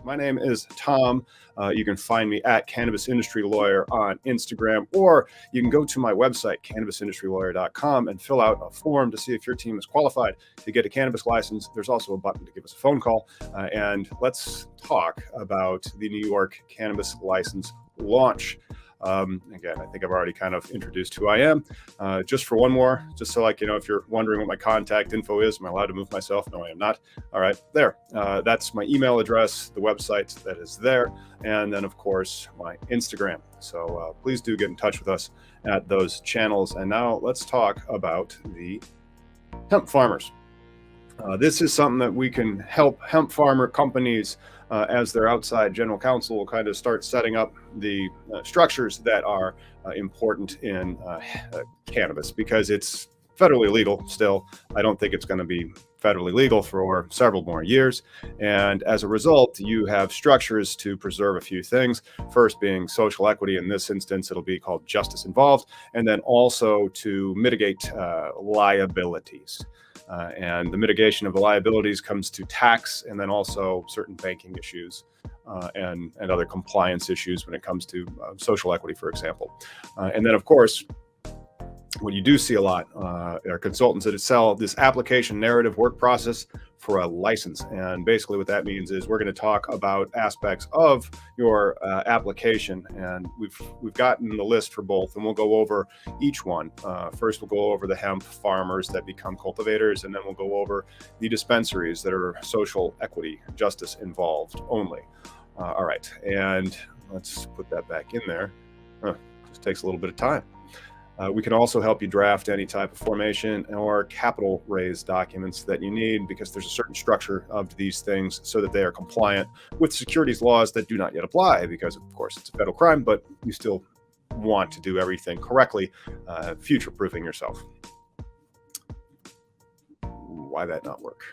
My name is Tom. You can find me at Cannabis Industry Lawyer on Instagram, or you can go to my website, cannabisindustrylawyer.com, and fill out a form to see if your team is qualified to get a cannabis license. There's also a button to give us a phone call, and let's talk about the New York cannabis license launch. Again, I think I've already kind of introduced who I am. Just for one more, just so like, if you're wondering what my contact info is, am I allowed to move myself? No, I am not. All right, there. That's my email address, the website that is there, and then, of course, my Instagram. So please do get in touch with us at those channels. And now let's talk about the hemp farmers. This is something that we can help hemp farmer companies as their outside general counsel will kind of start setting up the structures that are important in cannabis, because it's federally legal still. I don't think it's going to be federally legal for several more years. And as a result, you have structures to preserve a few things. First being social equity. In this instance, it'll be called justice involved. And then also to mitigate liabilities. And the mitigation of the liabilities comes to tax, and then also certain banking issues and other compliance issues when it comes to social equity, for example. And then, of course, what you do see a lot are consultants that sell this application narrative work process for a license. And basically what that means is we're going to talk about aspects of your application. And we've gotten the list for both, and we'll go over each one. First, we'll go over the hemp farmers that become cultivators, and then we'll go over the dispensaries that are social equity, justice involved only. All right, and let's put that back in there. Just takes a little bit of time. We can also help you draft any type of formation or capital raise documents that you need, because there's a certain structure of these things so that they are compliant with securities laws that do not yet apply, because of course it's a federal crime, but you still want to do everything correctly, future-proofing yourself. Why that not work?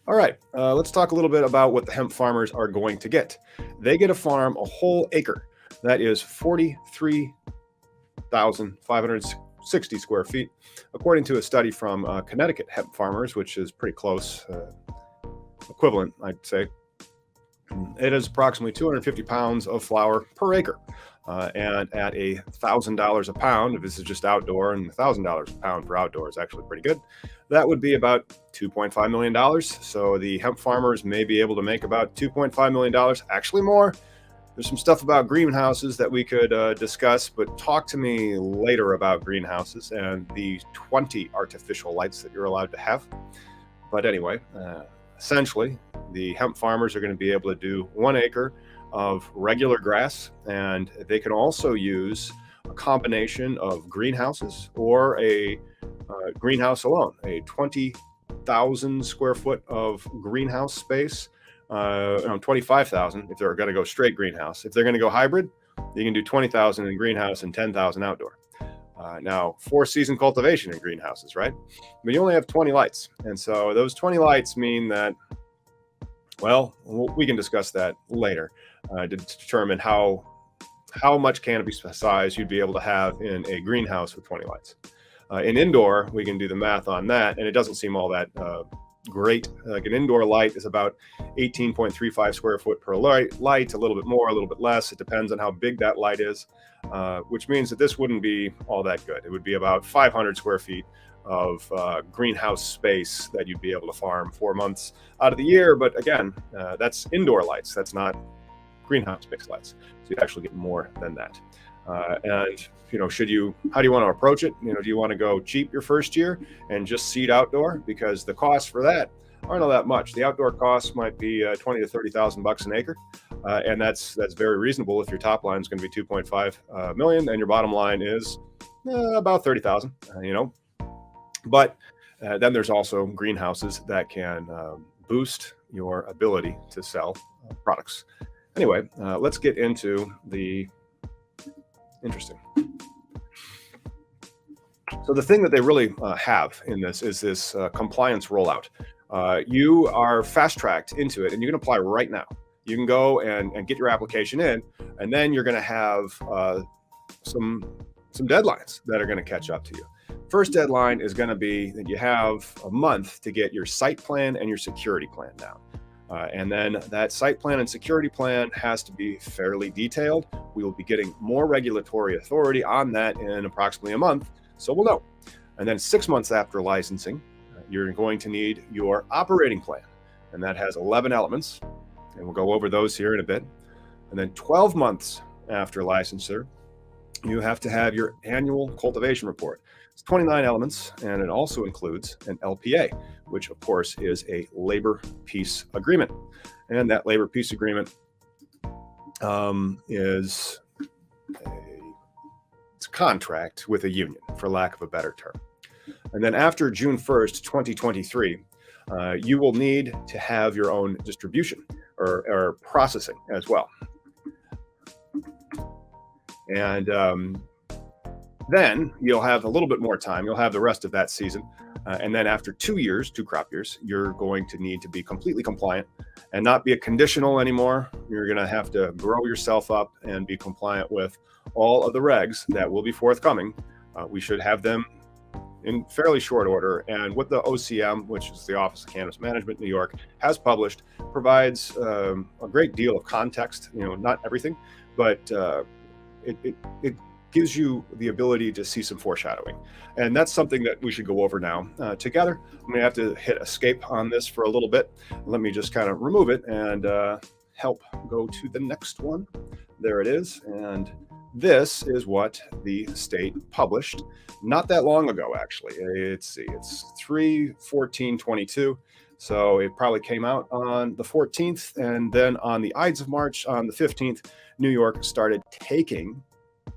All right, let's talk a little bit about what the hemp farmers are going to get. They get to farm a whole acre. That is 43,560 square feet, according to a study from Connecticut hemp farmers, which is pretty close, equivalent, I'd say. It is approximately 250 pounds of flower per acre. And at $1,000 a pound, if this is just outdoor, and $1,000 a pound for outdoor is actually pretty good, that would be about $2.5 million. So the hemp farmers may be able to make about $2.5 million, actually more. There's some stuff about greenhouses that we could discuss, but talk to me later about greenhouses and the 20 artificial lights that you're allowed to have. But anyway, essentially, the hemp farmers are going to be able to do 1 acre of regular grass, and they can also use a combination of greenhouses or a greenhouse alone, a 20,000 square foot of greenhouse space. Around 25,000 if they're going to go straight greenhouse. If they're going to go hybrid, you can do 20,000 in greenhouse and 10,000 outdoor. Now, 4-season cultivation in greenhouses, right? But you only have 20 lights. And so those 20 lights mean that, well, we can discuss that later to determine how much canopy size you'd be able to have in a greenhouse with 20 lights. In indoor, we can do the math on that, and it doesn't seem all that great. Like an indoor light is about 18.35 square foot per light, a little bit more, a little bit less. It depends on how big that light is, which means that this wouldn't be all that good. It would be about 500 square feet of greenhouse space that you'd be able to farm 4 months out of the year. But again, that's indoor lights. That's not greenhouse-based lights. So you actually get more than that. And how do you want to approach it? Do you want to go cheap your first year and just seed outdoor? Because the costs for that aren't all that much. The outdoor costs might be $20,000 to $30,000 an acre. And that's very reasonable if your top line is going to be 2.5 million and your bottom line is about 30,000, But then there's also greenhouses that can boost your ability to sell products. Anyway, let's get into the interesting. So the thing that they really have in this is this compliance rollout. You are fast-tracked into it, and you can apply right now. You can go and get your application in, and then you're going to have some deadlines that are going to catch up to you. First deadline is going to be that you have a month to get your site plan and your security plan down. And then that site plan and security plan has to be fairly detailed. We will be getting more regulatory authority on that in approximately a month, so we'll know. And then 6 months after licensing, you're going to need your operating plan. And that has 11 elements, and we'll go over those here in a bit. And then 12 months after licensure, you have to have your annual cultivation report. It's 29 elements, and it also includes an LPA, which of course is a labor peace agreement. And that labor peace agreement is it's a contract with a union, for lack of a better term. And then after June 1st, 2023, you will need to have your own distribution or processing as well. And then you'll have a little bit more time. You'll have the rest of that season. And then after 2 years, 2 crop years, you're going to need to be completely compliant and not be a conditional anymore. You're going to have to grow yourself up and be compliant with all of the regs that will be forthcoming. We should have them in fairly short order. And what the OCM, which is the Office of Cannabis Management in New York, has published provides a great deal of context, not everything, but it gives you the ability to see some foreshadowing. And that's something that we should go over now together. I'm going to have to hit escape on this for a little bit. Let me just kind of remove it and help go to the next one. There it is. And this is what the state published not that long ago, actually. It's 3/14/22. So it probably came out on the 14th. And then on the Ides of March, on the 15th, New York started taking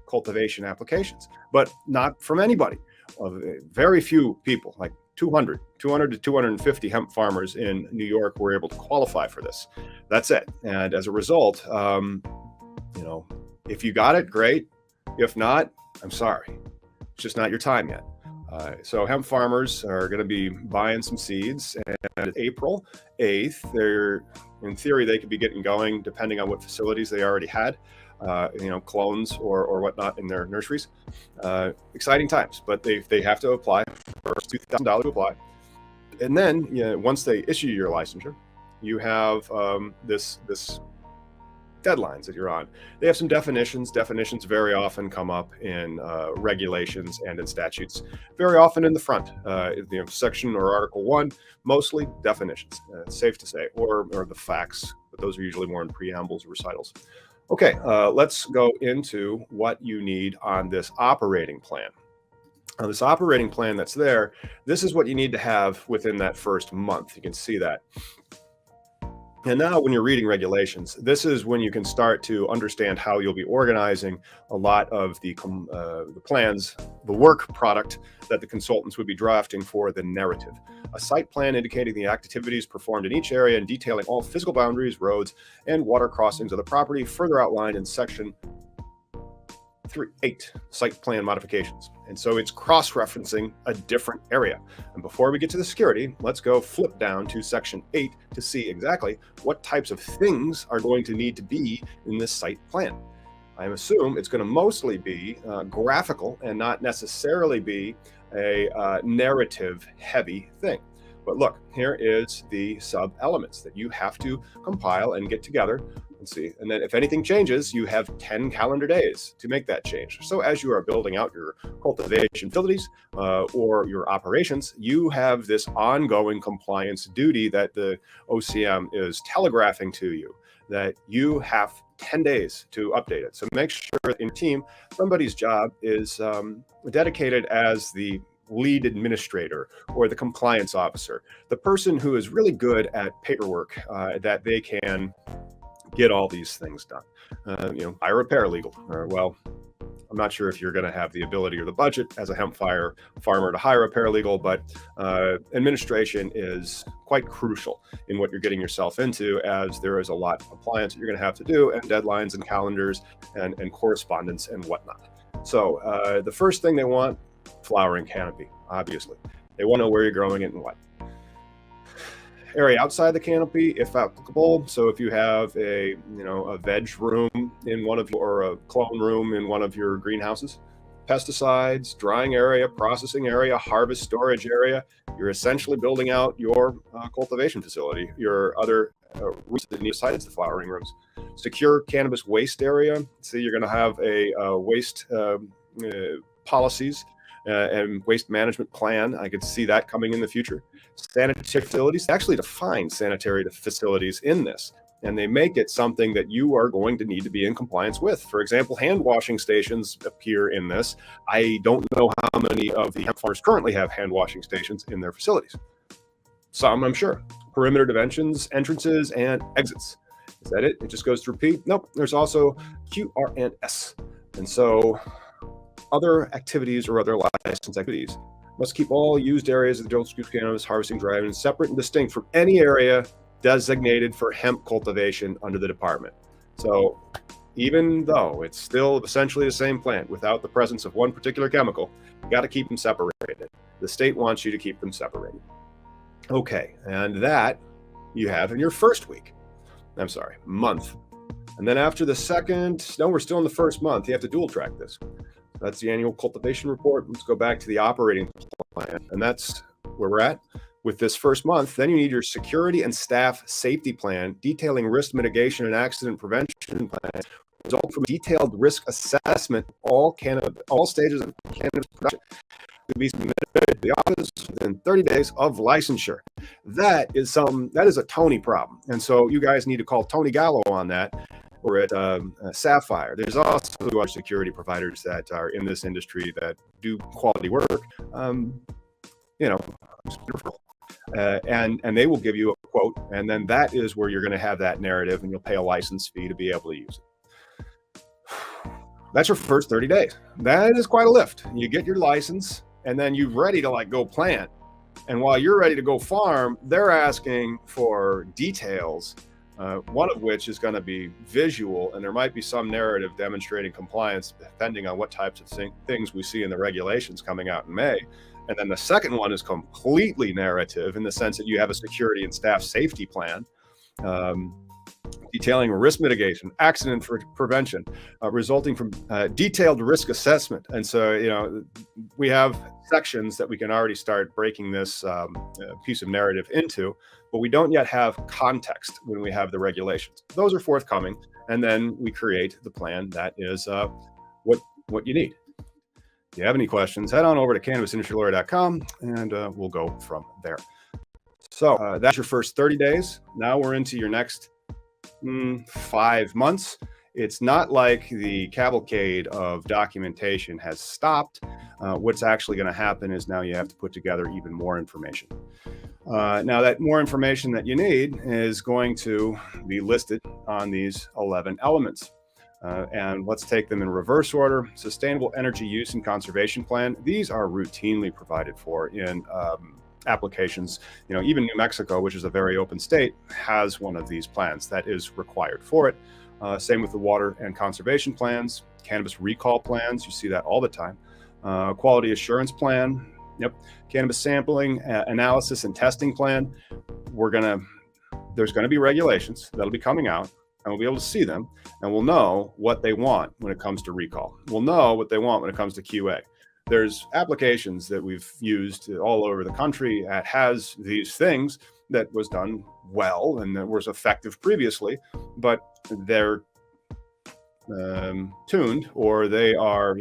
cultivation applications, but not from anybody. Very few people, like 200 to 250 hemp farmers in New York were able to qualify for this. That's it. And as a result, if you got it, great. If not, I'm sorry. It's just not your time yet. So hemp farmers are going to be buying some seeds, and April 8th, in theory, they could be getting going depending on what facilities they already had, clones or whatnot in their nurseries. Exciting times, but they have to apply for $2,000 to apply. And then once they issue your licensure, you have this deadlines that you're on. They have some definitions. Definitions very often come up in regulations and in statutes, very often in the front, section or Article 1, mostly definitions, safe to say, or the facts, but those are usually more in preambles or recitals. Okay, let's go into what you need on this operating plan. On this operating plan that's there, this is what you need to have within that first month. You can see that. And now when you're reading regulations, this is when you can start to understand how you'll be organizing a lot of the plans, the work product that the consultants would be drafting for the narrative. A site plan indicating the activities performed in each area and detailing all physical boundaries, roads, and water crossings of the property, further outlined in section 8, site plan modifications. And so it's cross-referencing a different area. And before we get to the security, let's go flip down to section 8 to see exactly what types of things are going to need to be in this site plan. I assume it's going to mostly be graphical and not necessarily be a narrative heavy thing. But look, here is the sub elements that you have to compile and get together. Let's see. And then if anything changes, you have 10 calendar days to make that change. So as you are building out your cultivation facilities or your operations, you have this ongoing compliance duty that the OCM is telegraphing to you, that you have 10 days to update it. So make sure in your team, somebody's job is dedicated as the lead administrator or the compliance officer, the person who is really good at paperwork, that they can get all these things done. Hire a paralegal. I'm not sure if you're going to have the ability or the budget as a hemp farmer to hire a paralegal, but administration is quite crucial in what you're getting yourself into, as there is a lot of compliance that you're going to have to do, and deadlines and calendars and correspondence and whatnot. So the first thing they want, flowering canopy, obviously. They want to know where you're growing it and what. Area outside the canopy, if applicable. So if you have a veg room in one of your, or a clone room in one of your greenhouses, pesticides, drying area, processing area, harvest storage area. You're essentially building out your cultivation facility, your other rooms besides the flowering rooms. Secure cannabis waste area. See, you're going to have a waste policies and waste management plan. I could see that coming in the future. Sanitary facilities, they actually define sanitary facilities in this, and they make it something that you are going to need to be in compliance with. For example, hand washing stations appear in this. I don't know how many of the hemp farmers currently have hand washing stations in their facilities. Some, I'm sure. Perimeter dimensions, entrances, and exits. Is that it? It just goes through P? Nope. There's also Q, R, and S. And so other activities or other license activities must keep all used areas of the adult use cannabis harvesting drive-in separate and distinct from any area designated for hemp cultivation under the department. So even though it's still essentially the same plant without the presence of one particular chemical, you got to keep them separated. The state wants you to keep them separated. Okay, and that you have in your first week. I'm sorry, month. And then after the second, no, we're still in the first month. You have to dual track this. That's the annual cultivation report. Let's go back to the operating plan. And that's where we're at with this first month. Then you need your security and staff safety plan, detailing risk mitigation and accident prevention plans, result from a detailed risk assessment, all stages of cannabis production to be submitted to the office within 30 days of licensure. That is a Tony problem. And so you guys need to call Tony Gallo on that. Or at Sapphire. There's also other security providers that are in this industry that do quality work. And they will give you a quote, and then that is where you're going to have that narrative, and you'll pay a license fee to be able to use it. That's your first 30 days. That is quite a lift. You get your license, and then you're ready to go plant. And while you're ready to go farm, they're asking for details. One of which is going to be visual, and there might be some narrative demonstrating compliance depending on what types of things we see in the regulations coming out in May. And then the second one is completely narrative in the sense that you have a security and staff safety plan, detailing risk mitigation, accident prevention, resulting from detailed risk assessment. And so, we have sections that we can already start breaking this piece of narrative into, but we don't yet have context when we have the regulations. Those are forthcoming, and then we create the plan that is what you need. If you have any questions, head on over to cannabisindustrylawyer.com, and we'll go from there. So that's your first 30 days. Now we're into your next 5 months. It's not like the cavalcade of documentation has stopped. What's actually going to happen is now you have to put together even more information. Now that more information that you need is going to be listed on these 11 elements. And let's take them in reverse order. Sustainable energy use and conservation plan. These are routinely provided for in applications. Even New Mexico, which is a very open state, has one of these plans that is required for it. Same with the water and conservation plans, cannabis recall plans. You see that all the time. Quality assurance plan. Yep. Cannabis sampling, analysis, and testing plan. There's going to be regulations that'll be coming out, and we'll be able to see them, and we'll know what they want when it comes to recall. We'll know what they want when it comes to QA. There's applications that we've used all over the country that has these things that was done well and that was effective previously, but they're tuned, or they are,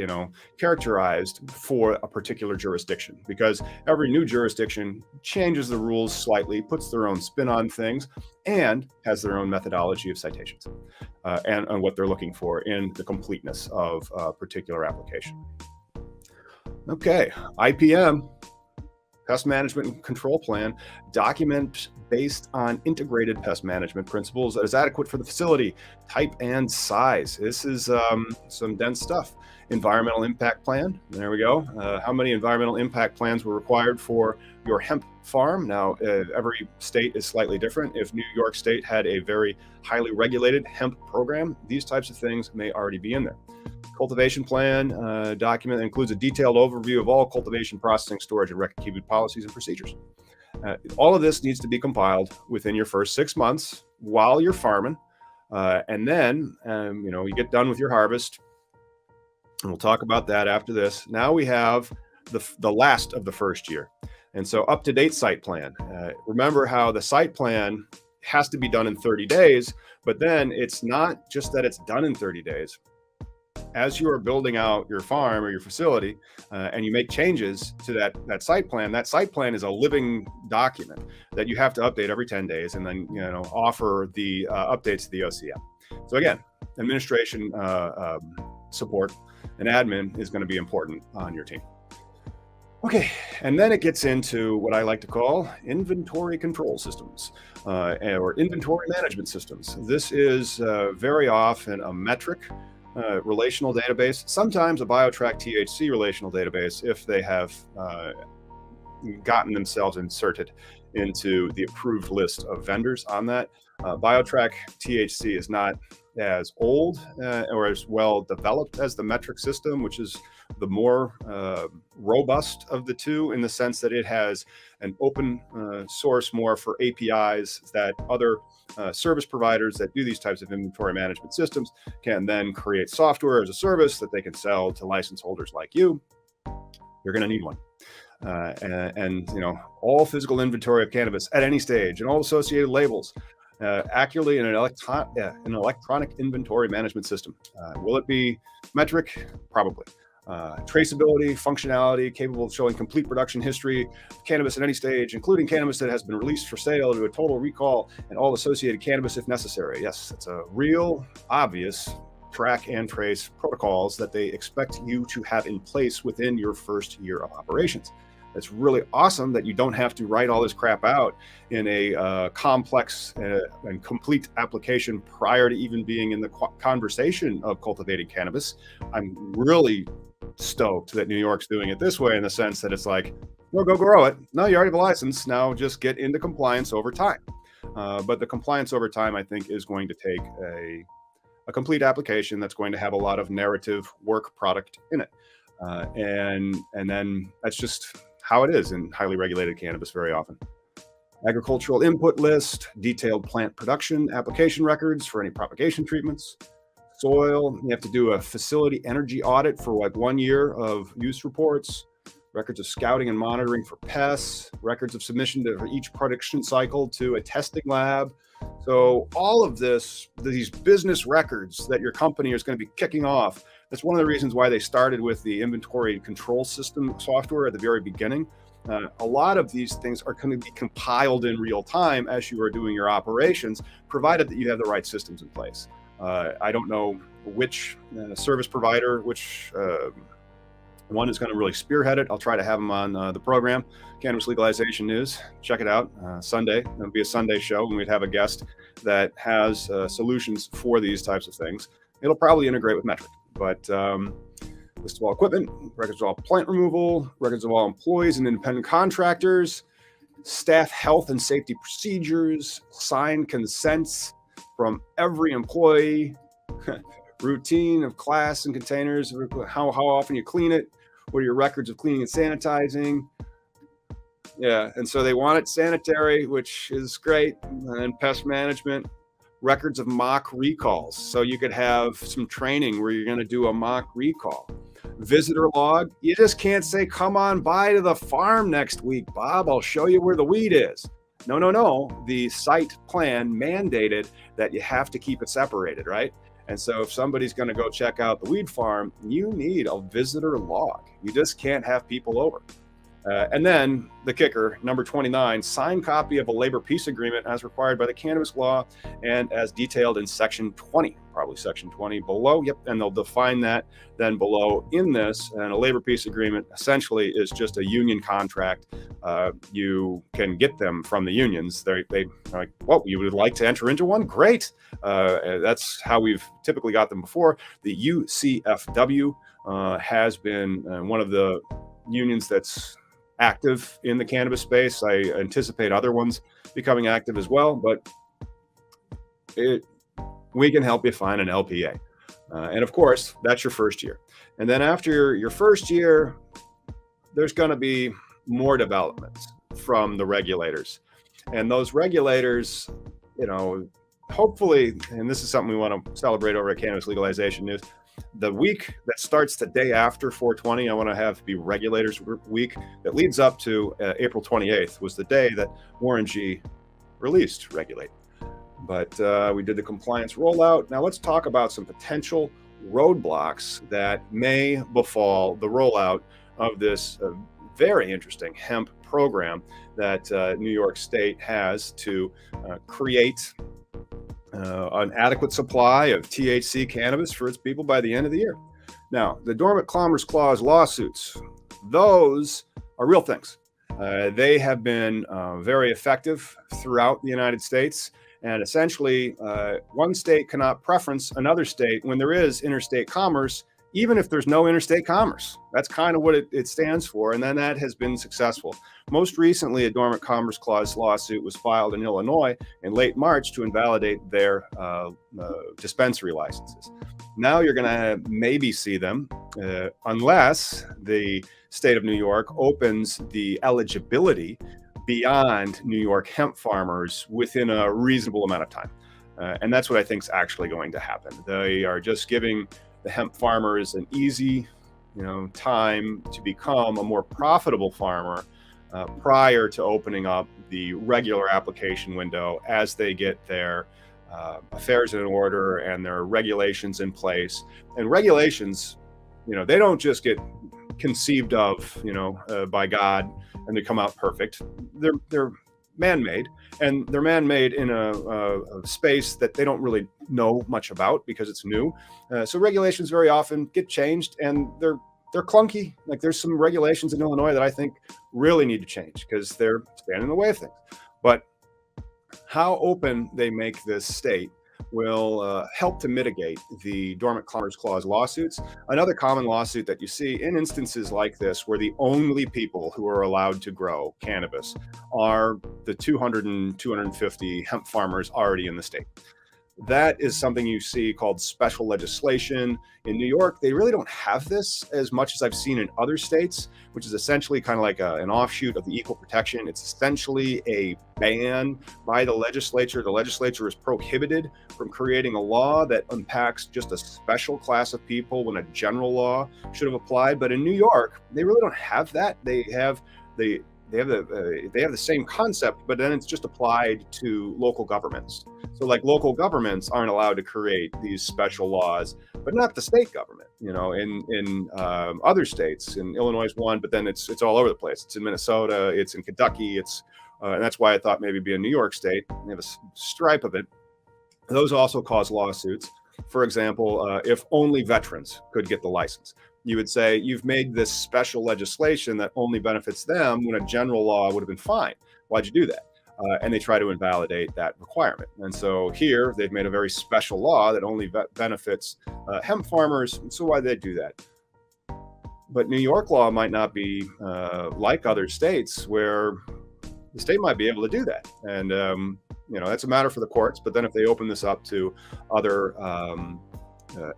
characterized for a particular jurisdiction, because every new jurisdiction changes the rules slightly, puts their own spin on things, and has their own methodology of citations and what they're looking for in the completeness of a particular application. Okay, IPM, Pest Management and Control Plan, document based on integrated pest management principles that is adequate for the facility, type and size. This is some dense stuff. Environmental impact plan. There we go. How many environmental impact plans were required for your hemp farm? Now, every state is slightly different. If New York State had a very highly regulated hemp program, these types of things may already be in there. Cultivation plan document includes a detailed overview of all cultivation, processing, storage, and record-keeping policies and procedures. All of this needs to be compiled within your first 6 months while you're farming. And then, you get done with your harvest. And we'll talk about that after this. Now we have the last of the first year. And so up to date site plan. Remember how the site plan has to be done in 30 days, but then it's not just that it's done in 30 days. As you are building out your farm or your facility, and you make changes to that site plan is a living document that you have to update every 10 days, and then offer the updates to the OCM. So again, administration support and admin is going to be important on your team. Okay, and then it gets into what I like to call inventory control systems, or inventory management systems. This is very often a metric relational database, sometimes a BioTrack THC relational database if they have gotten themselves inserted into the approved list of vendors on that. BioTrack THC is not as old or as well developed as the metric system, which is the more robust of the two, in the sense that it has an open source more for APIs that other service providers that do these types of inventory management systems can then create software as a service that they can sell to license holders like you. You're going to need one. And all physical inventory of cannabis at any stage and all associated labels accurately in an electronic inventory management system. Will it be metric? Probably. Traceability, functionality, capable of showing complete production history of cannabis at any stage, including cannabis that has been released for sale to a total recall, and all associated cannabis if necessary. Yes, it's a real obvious track and trace protocols that they expect you to have in place within your first year of operations. It's really awesome that you don't have to write all this crap out in a complex and complete application prior to even being in the conversation of cultivating cannabis. I'm really stoked that New York's doing it this way, in the sense that it's like, well, go grow it. No, you already have a license. Now just get into compliance over time. But the compliance over time, I think, is going to take a complete application that's going to have a lot of narrative work product in it. And then that's just how it is in highly regulated cannabis very often. Agricultural input list, detailed plant production, application records for any propagation treatments, soil. You have to do a facility energy audit for like 1 year of use reports, records of scouting and monitoring for pests, records of submission for each production cycle to a testing lab. So all of this, these business records that your company is going to be kicking off, that's one of the reasons why they started with the inventory control system software at the very beginning. A lot of these things are going to be compiled in real time as you are doing your operations, provided that you have the right systems in place. I don't know which service provider, which one is going to really spearhead it. I'll try to have them on the program. Cannabis Legalization News. Check it out. Sunday. It'll be a Sunday show, and we'd have a guest that has solutions for these types of things. It'll probably integrate with Metric, but list of all equipment, records of all plant removal, records of all employees and independent contractors, staff health and safety procedures, signed consents from every employee, routine of class and containers, how often you clean it, what are your records of cleaning and sanitizing. Yeah, and so they want it sanitary, which is great, and pest management, records of mock recalls. So you could have some training where you're going to do a mock recall. Visitor log. You just can't say, come on by to the farm next week, Bob. I'll show you where the weed is. No. The site plan mandated that you have to keep it separated, right? And so if somebody's going to go check out the weed farm, you need a visitor log. You just can't have people over. And then the kicker, number 29, signed copy of a labor peace agreement as required by the cannabis law and as detailed in section 20, probably section 20 below. Yep. And they'll define that then below in this. And a labor peace agreement essentially is just a union contract. You can get them from the unions. They like, well, you would like to enter into one? Great. That's how we've typically got them before. The UCFW has been one of the unions that's active in the cannabis space. I anticipate other ones becoming active as well, but we can help you find an LPA. And of course, that's your first year. And then after your first year, there's going to be more developments from the regulators. And those regulators, hopefully, and this is something we want to celebrate over at Cannabis Legalization News, the week that starts the day after 420, I want to have be Regulators Week. That leads up to April 28th was the day that Warren G released Regulate. But we did the compliance rollout. Now let's talk about some potential roadblocks that may befall the rollout of this very interesting hemp program that New York State has to create an adequate supply of THC cannabis for its people by the end of the year. Now, the Dormant Commerce Clause lawsuits, those are real things. They have been very effective throughout the United States. And essentially, one state cannot preference another state when there is interstate commerce, even if there's no interstate commerce. That's kind of what it stands for. And then that has been successful. Most recently, a Dormant Commerce Clause lawsuit was filed in Illinois in late March to invalidate their dispensary licenses. Now you're going to maybe see them unless the state of New York opens the eligibility beyond New York hemp farmers within a reasonable amount of time. And that's what I think is actually going to happen. They are just giving the hemp farmers an easy, time to become a more profitable farmer prior to opening up the regular application window as they get their affairs in order and their regulations in place. And regulations, they don't just get conceived of, by God and they come out perfect. They're man-made, and they're man-made in a space that they don't really know much about because it's new. So regulations very often get changed, and they're clunky. Like there's some regulations in Illinois that I think really need to change because they're standing in the way of things. But how open they make this state will help to mitigate the Dormant Commerce Clause lawsuits. Another common lawsuit that you see in instances like this, where the only people who are allowed to grow cannabis are the 200 and 250 hemp farmers already in the state. That is something you see called special legislation. In New York, they really don't have this as much as I've seen in other states, which is essentially kind of like an offshoot of the equal protection. It's essentially a ban by the legislature. The legislature is prohibited from creating a law that impacts just a special class of people when a general law should have applied. But in New York, they really don't have that. They have the same concept, but then it's just applied to local governments. So like local governments aren't allowed to create these special laws, but not the state government. In other states, in Illinois is one, but then it's all over the place. It's in Minnesota, it's in Kentucky, and that's why I thought maybe it'd be a New York state. They have a stripe of it. Those also cause lawsuits. For example, if only veterans could get the license, you would say you've made this special legislation that only benefits them when a general law would have been fine. Why'd you do that? And they try to invalidate that requirement. And so here they've made a very special law that only benefits hemp farmers. So why did they do that? But New York law might not be like other states where the state might be able to do that. And, that's a matter for the courts. But then if they open this up to other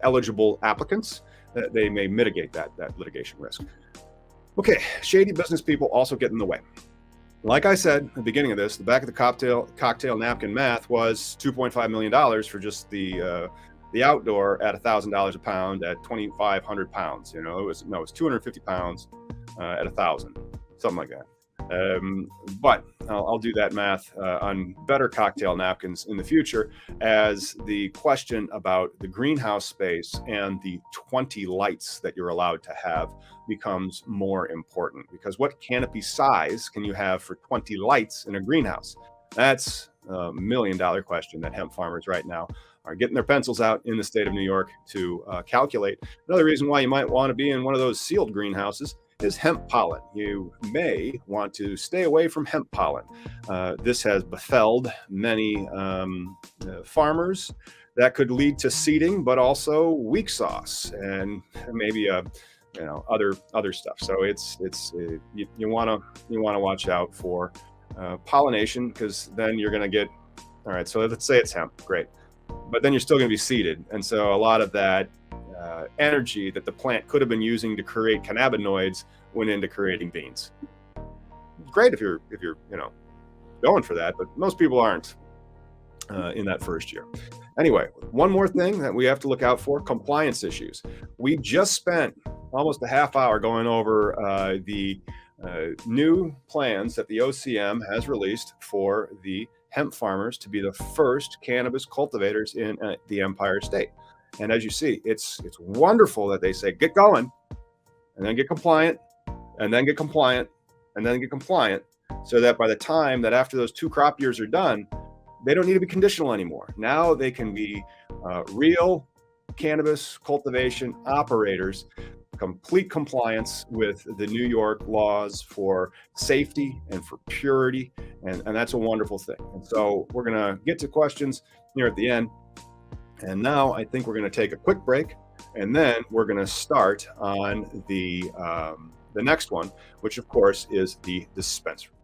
eligible applicants, they may mitigate that litigation risk. Okay, shady business people also get in the way. Like I said at the beginning of this, the back of the cocktail napkin math was $2.5 million for just the outdoor at $1,000 a pound at 2,500 pounds. It was 250 pounds at 1,000, something like that. But I'll do that math on better cocktail napkins in the future as the question about the greenhouse space and the 20 lights that you're allowed to have becomes more important, because what canopy size can you have for 20 lights in a greenhouse? That's a $1 million question that hemp farmers right now are getting their pencils out in the state of New York to calculate. Another reason why you might want to be in one of those sealed greenhouses is hemp pollen. You may want to stay away from hemp pollen. This has befelled many farmers. That could lead to seeding, but also weak sauce and maybe other stuff. So you want to watch out for pollination, because then you're going to get, all right, so let's say it's hemp, great, but then you're still going to be seeded, and so a lot of that energy that the plant could have been using to create cannabinoids went into creating beans. Great if you're going for that, but most people aren't. in that first year. Anyway, one more thing that we have to look out for: compliance issues. We just spent almost a half hour going over the new plans that the OCM has released for the hemp farmers to be the first cannabis cultivators in the Empire State. And as you see, it's wonderful that they say get going, and then get compliant, and then get compliant, and then get compliant, so that by the time that after those 2 crop years are done, they don't need to be conditional anymore. Now they can be real cannabis cultivation operators, complete compliance with the New York laws for safety and for purity. And that's a wonderful thing. And so we're going to get to questions here at the end. And now I think we're going to take a quick break, and then we're going to start on the next one, which of course is the dispensary.